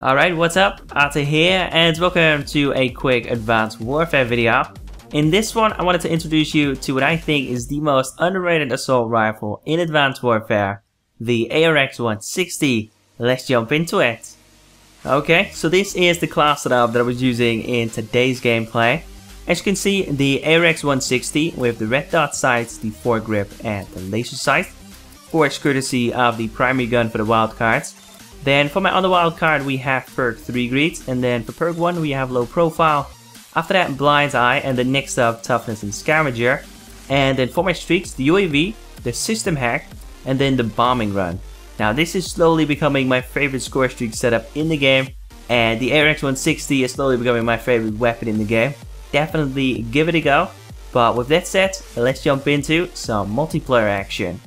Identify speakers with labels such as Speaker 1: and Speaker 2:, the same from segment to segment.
Speaker 1: Alright, what's up? Arthur here, and welcome to a quick Advanced Warfare video. In this one, I wanted to introduce you to what I think is the most underrated assault rifle in Advanced Warfare, the ARX-160. Let's jump into it. Okay, so this is the class setup that I was using in today's gameplay. As you can see, the ARX-160 with the red dot sights, the foregrip, and the laser sight. Of course, courtesy of the primary gun for the wildcards. Then for my other wildcard we have perk 3 greets, and then for perk 1 we have low profile. After that, blind eye, and then next up toughness and scavenger. And then for my streaks, the UAV, the system hack, and then the bombing run. Now this is slowly becoming my favorite score streak setup in the game, and the ARX-160 is slowly becoming my favorite weapon in the game. Definitely give it a go. But with that said, let's jump into some multiplayer action.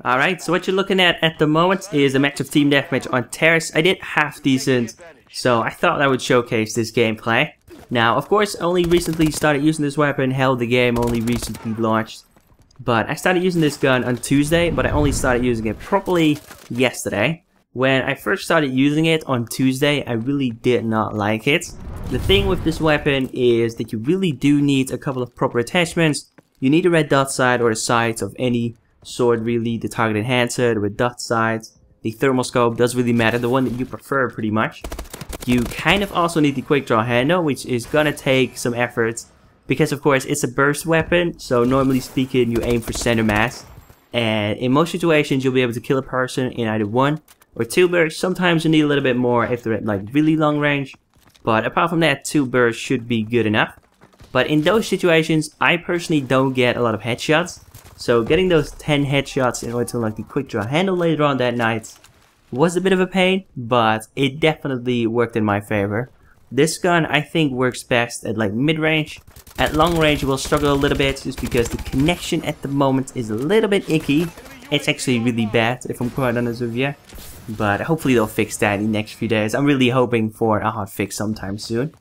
Speaker 1: Alright, so what you're looking at the moment is a match of Team Deathmatch on Terrace. I did half decent, so I thought I would showcase this gameplay. Now, of course, I only recently started using this weapon, hell, the game only recently launched. But I started using this gun on Tuesday, but I only started using it properly yesterday. When I first started using it on Tuesday, I really did not like it. The thing with this weapon is that you really do need a couple of proper attachments. You need a red dot sight or the sights of any sword, really, the target enhancer with dot sights. The thermal scope does really matter, the one that you prefer pretty much. You kind of also need the quick draw handle, which is gonna take some effort because of course it's a burst weapon, so normally speaking you aim for center mass, and in most situations you'll be able to kill a person in either 1 or 2 bursts. Sometimes you need a little bit more if they're at like really long range, but apart from that 2 bursts should be good enough. But in those situations I personally don't get a lot of headshots. So getting those 10 headshots in order to unlock the quick draw handle later on that night was a bit of a pain, but it definitely worked in my favor. This gun I think works best at like mid-range. At long range you will struggle a little bit just because the connection at the moment is a little bit icky. It's actually really bad if I'm quite honest with you. But hopefully they'll fix that in the next few days. I'm really hoping for a hot fix sometime soon.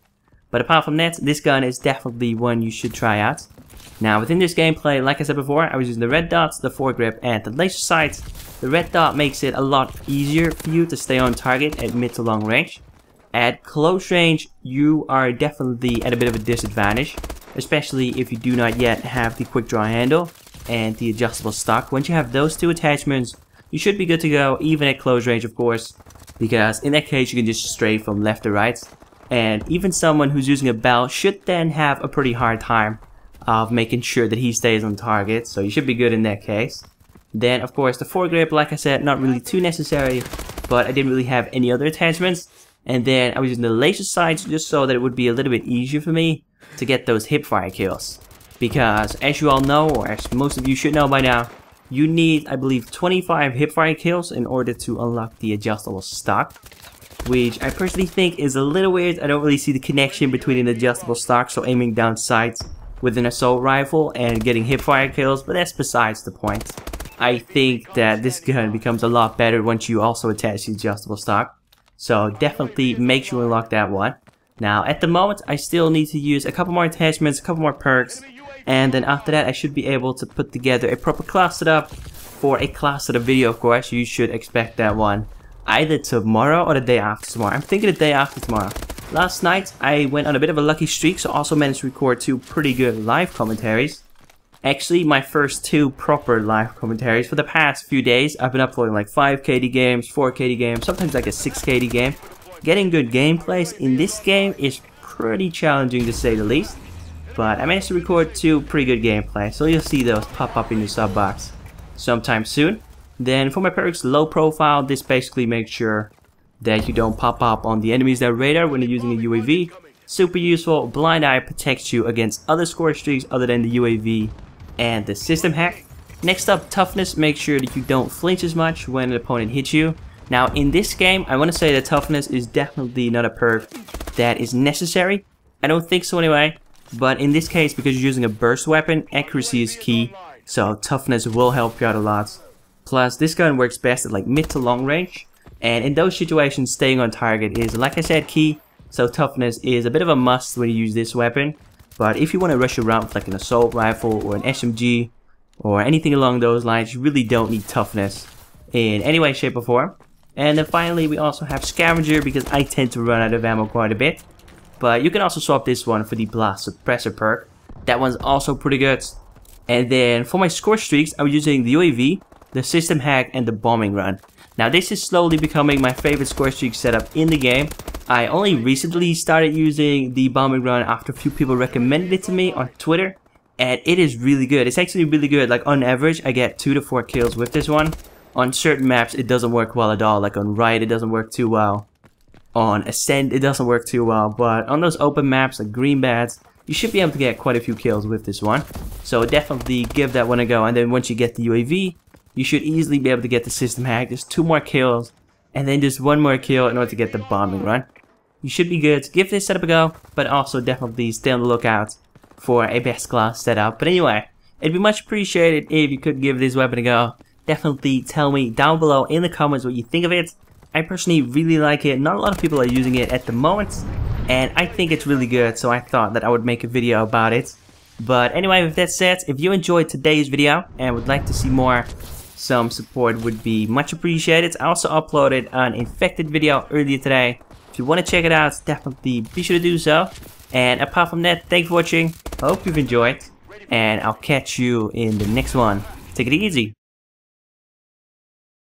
Speaker 1: But apart from that, this gun is definitely one you should try out. Now within this gameplay, like I said before, I was using the red dots, the foregrip, and the laser sights. The red dot makes it a lot easier for you to stay on target at mid to long range. At close range, you are definitely at a bit of a disadvantage, especially if you do not yet have the quick draw handle and the adjustable stock. Once you have those 2 attachments, you should be good to go, even at close range of course, because in that case you can just stray from left to right. And even someone who's using a bell should then have a pretty hard time of making sure that he stays on target, so you should be good in that case. Then of course the foregrip, like I said, not really too necessary, but I didn't really have any other attachments. And then I was using the laser sights just so that it would be a little bit easier for me to get those hipfire kills. Because as you all know, or as most of you should know by now, you need, I believe, 25 hipfire kills in order to unlock the adjustable stock. Which I personally think is a little weird. I don't really see the connection between an adjustable stock, so aiming down sights with an assault rifle and getting hipfire kills, but that's besides the point. I think that this gun becomes a lot better once you also attach the adjustable stock. So definitely make sure you unlock that one. Now at the moment I still need to use a couple more attachments, a couple more perks, and then after that I should be able to put together a proper class setup for a class setup video. Of course, you should expect that one either tomorrow or the day after tomorrow. I'm thinking the day after tomorrow. Last night I went on a bit of a lucky streak, so also managed to record 2 pretty good live commentaries. Actually, my first 2 proper live commentaries. For the past few days I've been uploading like 5 KD games, 4 KD games, sometimes like a 6 KD game. Getting good gameplays in this game is pretty challenging to say the least, but I managed to record 2 pretty good gameplays, so you'll see those pop up in the sub box sometime soon. Then for my perks, low profile, this basically makes sure that you don't pop up on the enemies' radar when you're using a UAV. Super useful. Blind eye protects you against other score streaks other than the UAV and the system hack. Next up, toughness makes sure that you don't flinch as much when an opponent hits you. Now in this game, I want to say that toughness is definitely not a perk that is necessary. I don't think so anyway, but in this case, because you're using a burst weapon, accuracy is key, so toughness will help you out a lot. Plus, this gun works best at like mid to long range, and in those situations staying on target is, like I said, key. So toughness is a bit of a must when you use this weapon. But if you want to rush around with like an assault rifle or an SMG or anything along those lines, you really don't need toughness in any way, shape or form. And then finally we also have Scavenger, because I tend to run out of ammo quite a bit. But you can also swap this one for the Blast Suppressor perk. That one's also pretty good. And then for my score streaks, I'm using the UAV, the System Hack, and the Bombing Run. Now this is slowly becoming my favorite score streak setup in the game. I only recently started using the Bombing Run after a few people recommended it to me on Twitter. And it is really good. It's actually really good. Like on average, I get 2 to 4 kills with this one. On certain maps, it doesn't work well at all. Like on Riot, it doesn't work too well. On Ascent, it doesn't work too well. But on those open maps like Green Beds, you should be able to get quite a few kills with this one. So definitely give that one a go. And then once you get the UAV, you should easily be able to get the System Hack. There's 2 more kills. And then just 1 more kill in order to get the Bombing Run. You should be good. Give this setup a go. But also definitely stay on the lookout for a best class setup. But anyway, it'd be much appreciated if you could give this weapon a go. Definitely tell me down below in the comments what you think of it. I personally really like it. Not a lot of people are using it at the moment, and I think it's really good, so I thought that I would make a video about it. But anyway, with that said, if you enjoyed today's video and would like to see more, some support would be much appreciated. I also uploaded an infected video earlier today. If you want to check it out, definitely be sure to do so. And apart from that, thanks for watching. Hope you've enjoyed, and I'll catch you in the next one. Take it easy.